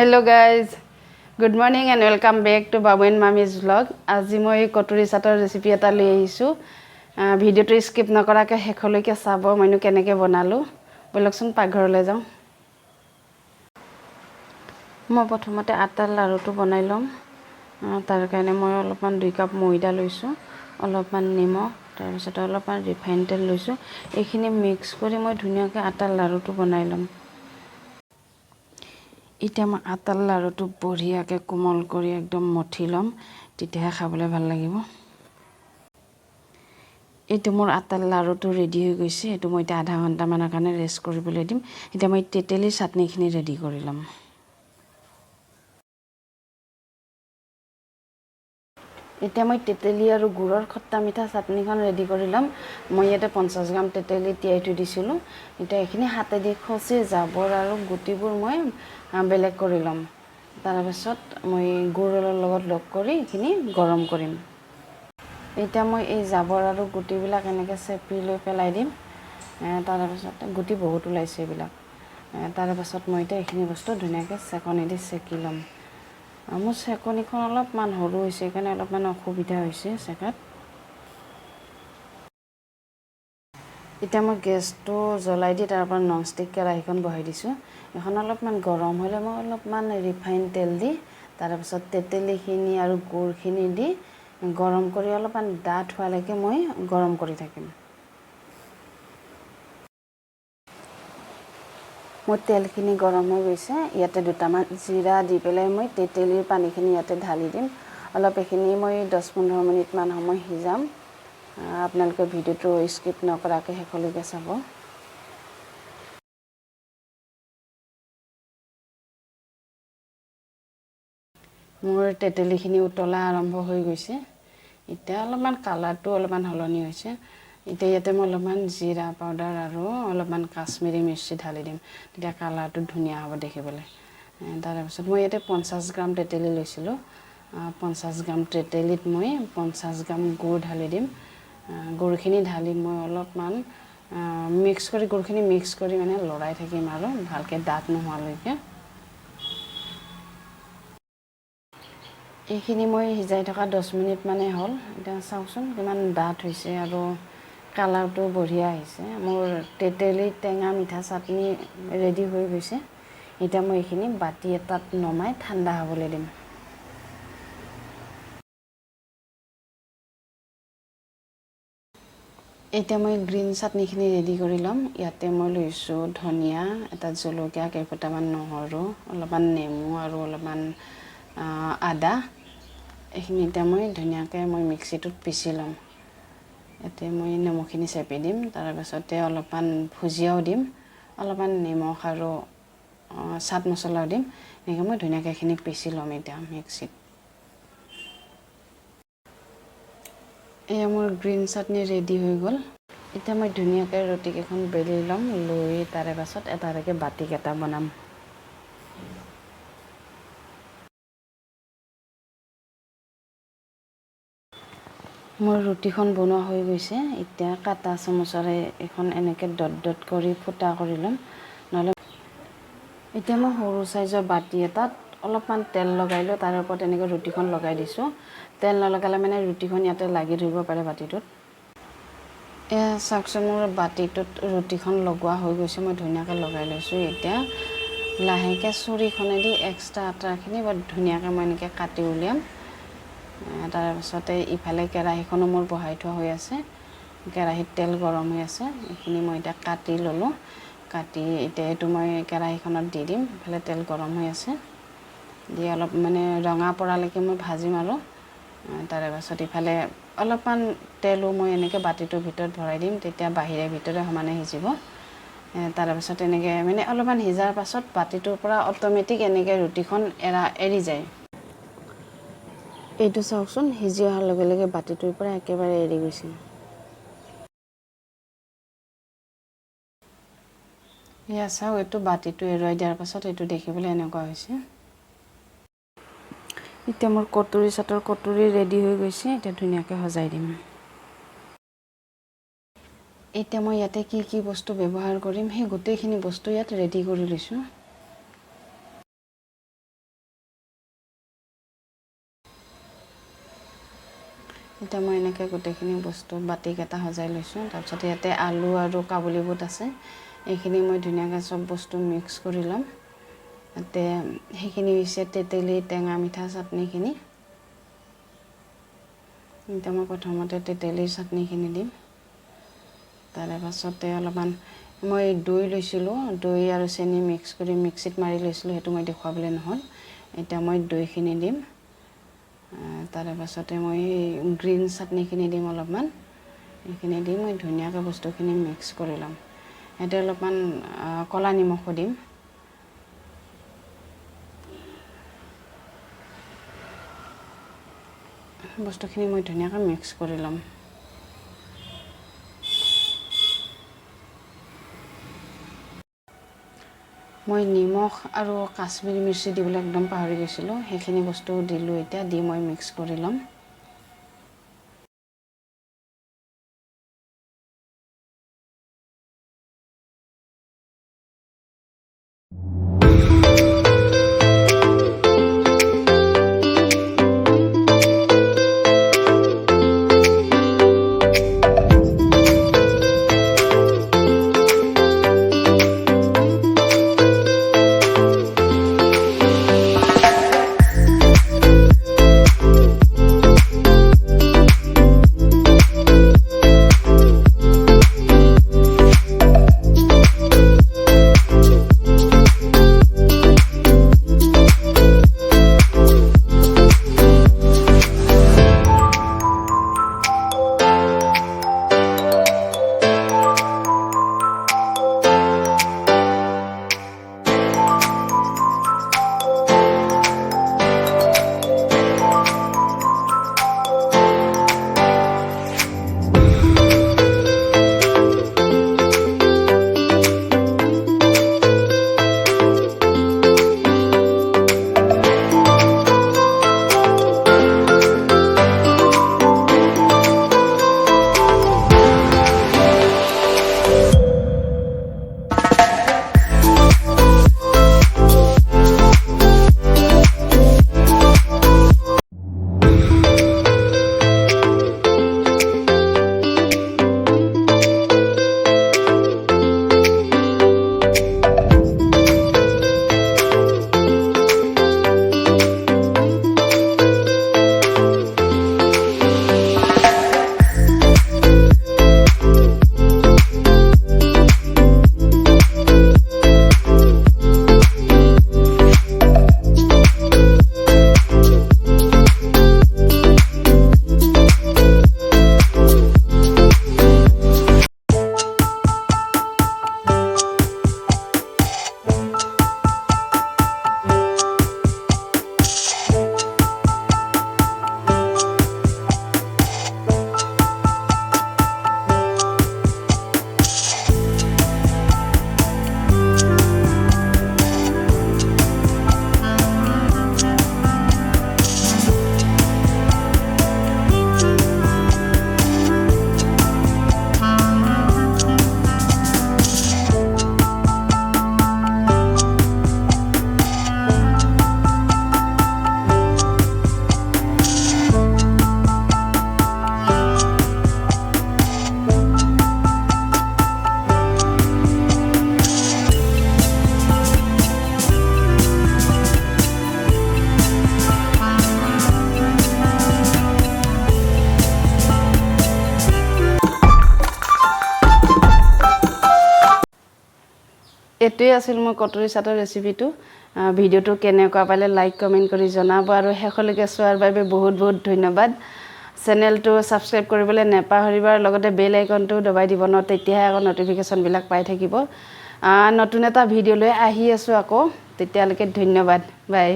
Hello guys, good morning and welcome back to Babu and Mommy's vlog. আজি মই কটৰি চাটৰ recipe এটা লৈ আহিছো। ভিডিওটো স্কিপ নকৰাকৈ শেষলৈকে চাব মইনো কেনেকৈ বনালো। বলকচোন পাকঘৰলৈ যাওঁ। মই প্ৰথমতে আটাৰ লাৰুটো বনাই লম। তাৰ কাৰণে মই অলপমান 2 কাপ ময়দা লৈছো, অলপমান নিমখ, তাৰ পিছত অলপমান ৰিফাইন তেল লৈছো। এইখিনি মিক্স কৰি মই ধুনীয়াকৈ আটাৰ লাৰুটো বনাই লম। এতিয়া মই আটাৰ লাৰুটো বঢ়িয়াকৈ কোমল কৰি একদম মঠি লম, তেতিয়াহে খাবলৈ ভাল লাগিব। এইটো মোৰ আটাৰ লাৰুটো ৰেডি হৈ গৈছে। এইটো মই এতিয়া আধা ঘণ্টামানৰ কাৰণে ৰেষ্ট কৰিবলৈ দিম। এতিয়া মই তেতেলীৰ চাটনিখিনি ৰেডি কৰি ল'ম। এতিয়া মই তেতেলী আৰু গুড়ৰ খট্টা মিঠা চাটনিখন ৰেডি কৰি ল'ম। মই ইয়াতে 50 গ্ৰাম তেতেলী তিয়াই থৈ দিছিলোঁ। এতিয়া এইখিনি হাতেদি খচি জাবৰ আৰু গুটিবোৰ মই বেলেগ কৰি ল'ম। তাৰপিছত মই গুড়ৰ লগত লগ কৰি এইখিনি গৰম কৰিম। এতিয়া মই এই জাবৰ আৰু গুটিবিলাক এনেকৈ চেপি লৈ পেলাই দিম। তাৰপিছত গুটি বহুত ওলাইছে এইবিলাক। তাৰপিছত মই এতিয়া এইখিনি বস্তু ধুনীয়াকৈ চেকনিদি চেকি ল'ম। মোৰ চেকনিখন অলপমান সৰু হৈছে, সেইকাৰণে অলপমান অসুবিধা হৈছে চেকাত। এতিয়া মই গেছটো জ্বলাই দি তাৰ পৰা ননষ্টিক কেৰাহীখন বহাই দিছোঁ। এখন অলপমান গৰম হ'লে মই অলপমান ৰিফাইন তেল দি তাৰপিছত তেতেলীখিনি আৰু গুড়খিনি দি গৰম কৰি অলপমান ডাঠ হোৱালৈকে মই গৰম কৰি থাকিম। মোৰ তেলখিনি গৰম হৈ গৈছে। ইয়াতে 2টামান জীৰা দি পেলাই মই তেতেলীৰ পানীখিনি ইয়াতে ঢালি দিম। অলপ এইখিনি মই 10-15 মিনিটমান সময় সিজাম। আপোনালোকে ভিডিওটো স্কিপ নকৰাকৈ শেষলৈকে চাব। মোৰ তেতেলীখিনি উতলা আৰম্ভ হৈ গৈছে। এতিয়া অলপমান কালাৰটো অলপমান সলনি হৈছে। এতিয়া ইয়াতে মই অলপমান জীৰা পাউডাৰ আৰু অলপমান কাশ্মীৰী মিৰ্চি ঢালি দিম, তেতিয়া কালাৰটো ধুনীয়া হ'ব দেখিবলৈ। তাৰপিছত মই ইয়াতে 50 গ্ৰাম তেতেলী লৈছিলোঁ। 50 গ্ৰাম তেতেলীত মই 50 গ্ৰাম গুড় ঢালি দিম। গুড়খিনি ঢালি মই অলপমান গুড়খিনি মিক্স কৰি মানে লৰাই থাকিম আৰু ভালকৈ ডাঠ নোহোৱালৈকে। এইখিনি মই সিজাই থকা 10 মিনিট মানে হ'ল। এতিয়া চাওকচোন কিমান ডাঠ হৈছে আৰু কালাৰটো বঢ়িয়া আহিছে। মোৰ তেতেলী টেঙা মিঠা চাটনি ৰেডি হৈ গৈছে। এতিয়া মই এইখিনি বাতি এটাত নমাই ঠাণ্ডা হ'বলৈ দিম। এতিয়া মই গ্ৰীণ চাটনিখিনি ৰেডি কৰি ল'ম। ইয়াতে মই লৈছোঁ ধনিয়া, এটা জলকীয়া, কেইফোটামান নহৰু, অলপমান নেমু আৰু অলপমান আদা। এইখিনি এতিয়া মই ধুনীয়াকৈ মিক্সিটোত পিচি ল'ম। ইয়াতে মই নেমুখিনি চেপি দিম, তাৰপাছতে অলপমান ভুজিয়াও দিম, অলপমান নিমখ আৰু চাট মছলাও দিম। এনেকৈ মই ধুনীয়াকৈ এইখিনি পিচি ল'ম এতিয়া মিক্সিত। এয়া মোৰ গ্ৰীণ চাটনি ৰেডি হৈ গ'ল। এতিয়া মই ধুনীয়াকৈ ৰুটিকেইখন বেলি ল'ম, লৈ তাৰে পাছত এটা এটাকৈ বাতিকেইটা বনাম। মোৰ ৰুটিখন বনোৱা হৈ গৈছে। এতিয়া কাটা চামুচেৰে এখন এনেকৈ ডট ডট কৰি ফুটা কৰি ল'ম। নহ'লে এতিয়া মই সৰু চাইজৰ বাতি এটাত অলপমান তেল লগাই লৈ তাৰ ওপৰত এনেকৈ ৰুটিখন লগাই দিছোঁ। তেল নলগালে মানে ৰুটিখন ইয়াতে লাগি ধৰিব পাৰে বাতিটোত। এয়া চাওকচোন মোৰ বাতিটোত ৰুটিখন লগোৱা হৈ গৈছে। মই ধুনীয়াকৈ লগাই লৈছোঁ। এতিয়া লাহেকৈ চুৰিখনেদি এক্সট্ৰা আটাখিনি বৰ ধুনীয়াকৈ মই এনেকৈ কাটি উলিয়াম। তাৰপিছতে ইফালে কেৰাহীখনো মোৰ বহাই থোৱা হৈ আছে। কেৰাহীত তেল গৰম হৈ আছে। এইখিনি মই এতিয়া কাটি ল'লোঁ। কাটি এতিয়া এইটো মই কেৰাহীখনত দি দিম। ইফালে তেল গৰম হৈ আছে। দি অলপ মানে ৰঙা পৰালৈকে মই ভাজিম আৰু তাৰে পাছত ইফালে অলপমান তেলো মই এনেকৈ বাতিটোৰ ভিতৰত ভৰাই দিম, তেতিয়া বাহিৰে ভিতৰে সমানে সিজিব। তাৰপিছত এনেকৈ মানে অলপমান সিজাৰ পাছত বাতিটোৰ পৰা অট'মেটিক এনেকৈ ৰুটিখন এৰি যায়। এইটো চাওকচোন, সিজি অহাৰ লগে লগে বাতিটোৰ পৰা একেবাৰে এৰি গৈছে। এয়া চাওক, এইটো বাতিটো এৰুৱাই দিয়াৰ পাছত এইটো দেখিবলৈ এনেকুৱা হৈছে। এতিয়া মোৰ কটৰি চাটৰ কটৰি ৰেডি হৈ গৈছে। এতিয়া ধুনীয়াকৈ সজাই দিম। এতিয়া মই ইয়াতে কি কি বস্তু ব্যৱহাৰ কৰিম সেই গোটেইখিনি বস্তু ইয়াত ৰেডি কৰি লৈছোঁ। এতিয়া মই এনেকৈ গোটেইখিনি বস্তু বাতিকেইটা সজাই লৈছোঁ তাৰপিছত ইয়াতে আলু আৰু কাবুলি বুট আছে এইখিনি মই ধুনীয়াকৈ চব বস্তু মিক্স কৰি ল'ম ইয়াতে সেইখিনি হৈছে তেতেলী টেঙা মিঠা চাটনিখিনি এতিয়া মই প্ৰথমতে তেতেলীৰ চাটনিখিনি দিম তাৰে পাছতে অলপমান মই দৈ লৈছিলোঁ দৈ আৰু চেনি মিক্স কৰি মিক্সিত মাৰি লৈছিলোঁ সেইটো মই দেখুৱাবলৈ নহ'ল এতিয়া মই দৈখিনি দিম তাৰে পাছতে মই গ্ৰীণ চাটনিখিনি দিম অলপমান এইখিনি দি মই ধুনীয়াকৈ বস্তুখিনি মিক্স কৰি ল'ম ইয়াতে অলপমান কলা নিমখো দিম বস্তুখিনি মই ধুনীয়াকৈ মিক্স কৰি ল'ম মই নিমখ আৰু কাশ্মীৰী মিৰ্চি দিবলৈ একদম পাহৰি গৈছিলোঁ সেইখিনি বস্তু দিলোঁ এতিয়া দি মই মিক্স কৰি ল'ম এটোৱে আছিল মোৰ কটৰি চাটৰ ৰেচিপিটো ভিডিওটো কেনেকুৱা পালে লাইক কমেন্ট কৰি জনাব আৰু শেষলৈকে চোৱাৰ বাবে বহুত বহুত ধন্যবাদ চেনেলটো সাবস্ক্ৰাইব কৰিবলৈ নেপাহৰিবা লগতে বেল আইকনটো দবাই দিব ন তেতিয়াহে আকৌ নটিফিকেশন বিলাক পাই থাকিব নতুন এটা ভিডিও লৈ আহি আছো আকৌ তেতিয়ালৈকে ধন্যবাদ বাই